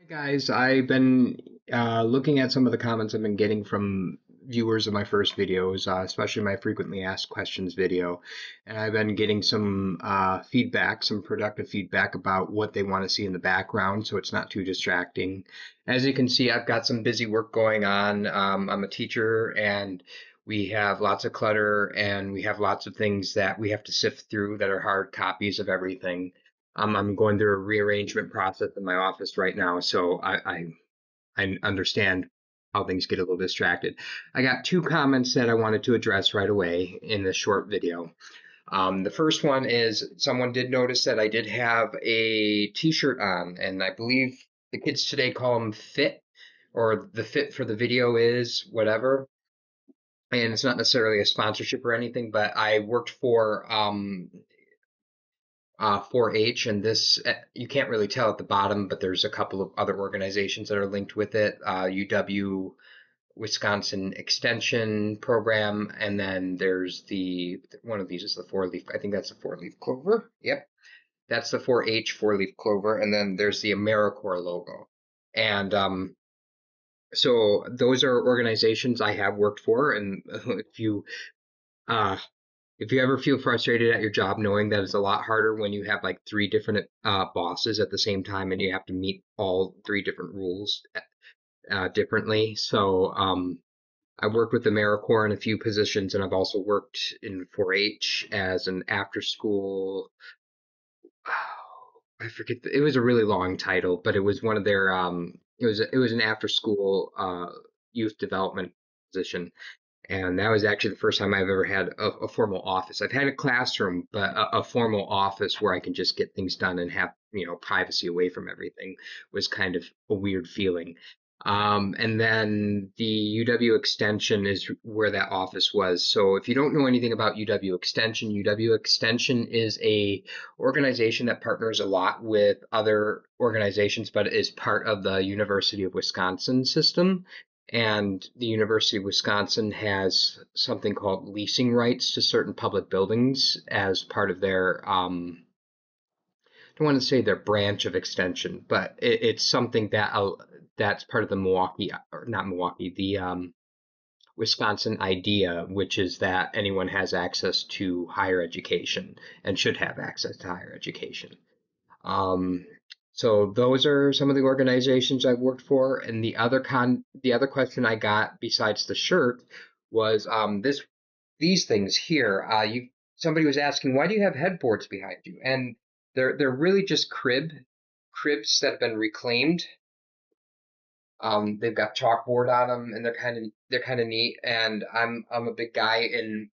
Guys, I've been looking at some of the comments I've been getting from viewers of my first videos, especially my frequently asked questions video, and I've been getting some feedback, some productive feedback about what they want to see in the background, so it's not too distracting. As you can see, I've got some busy work going on. I'm a teacher, and we have lots of clutter, and we have lots of things that we have to sift through that are hard copies of everything. I'm going through a rearrangement process in my office right now, so I understand how things get a little distracted. I got two comments that I wanted to address right away in this short video. The first one is someone did notice that I did have a t-shirt on, and I believe the kids today call them fit, or the fit for the video is whatever. And it's not necessarily a sponsorship or anything, but I worked for 4-H, and this you can't really tell at the bottom, but there's a couple of other organizations that are linked with it. UW Wisconsin Extension Program, and then there's the one of these is the four leaf. I think that's the four leaf clover. Yep, that's the 4-H four leaf clover, and then there's the AmeriCorps logo. And so those are organizations I have worked for, and uh, if you ever feel frustrated at your job, knowing that it's a lot harder when you have like three different bosses at the same time and you have to meet all three different rules differently. So I've worked with AmeriCorps in a few positions, and I've also worked in 4-H as an after school. I forget. It was a really long title, but it was one of their. It was an after school youth development position, and that was actually the first time I've ever had a formal office. I've had a classroom, but a formal office where I can just get things done and have, privacy away from everything was kind of a weird feeling. And then the UW Extension is where that office was. So if you don't know anything about UW Extension is a organization that partners a lot with other organizations, but is part of the University of Wisconsin system. And the University of Wisconsin has something called leasing rights to certain public buildings as part of their, I don't want to say their branch of extension, but it's something that's part of the Milwaukee, or not Milwaukee, the Wisconsin idea, which is that anyone has access to higher education and should have access to higher education. Um, so those are some of the organizations I've worked for. And the other question I got besides the shirt was these things here. Somebody was asking, why do you have headboards behind you? And they're really just cribs that have been reclaimed. They've got chalkboard on them, and they're kind of neat. And I'm a big guy in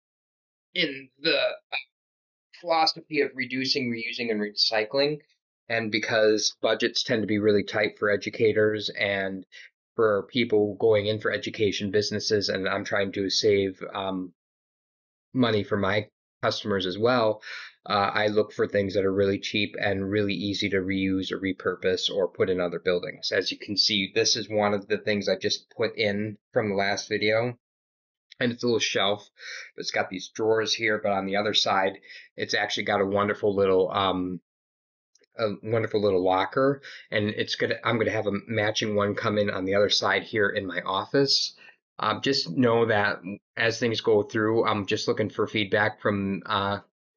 the philosophy of reducing, reusing, and recycling. And because budgets tend to be really tight for educators and for people going in for education businesses, and I'm trying to save money for my customers as well, I look for things that are really cheap and really easy to reuse or repurpose or put in other buildings. As you can see, this is one of the things I just put in from the last video, and it's a little shelf. It's got these drawers here, but on the other side, it's actually got a wonderful little locker, and I'm gonna have a matching one come in on the other side here in my office. Just know that as things go through, I'm just looking for feedback from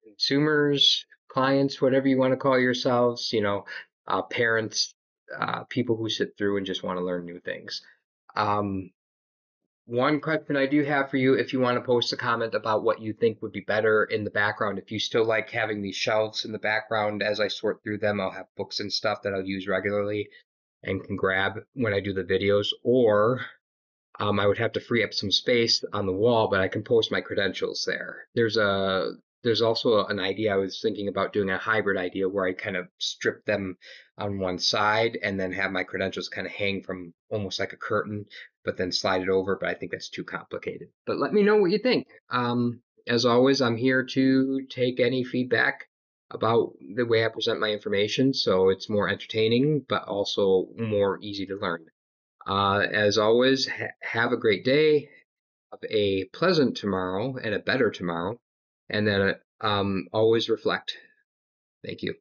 consumers, clients, whatever you want to call yourselves, parents, people who sit through and just want to learn new things. Um, One question I do have for you, if you want to post a comment about what you think would be better in the background, if you still like having these shelves in the background as I sort through them, I'll have books and stuff that I'll use regularly and can grab when I do the videos, or I would have to free up some space on the wall, but I can post my credentials there. There's also an idea I was thinking about doing a hybrid idea where I kind of strip them on one side and then have my credentials kind of hang from almost like a curtain, but then slide it over. But I think that's too complicated. But let me know what you think. As always, I'm here to take any feedback about the way I present my information, so it's more entertaining, but also more easy to learn. As always, have a great day, have a pleasant tomorrow and a better tomorrow, and then always reflect. Thank you.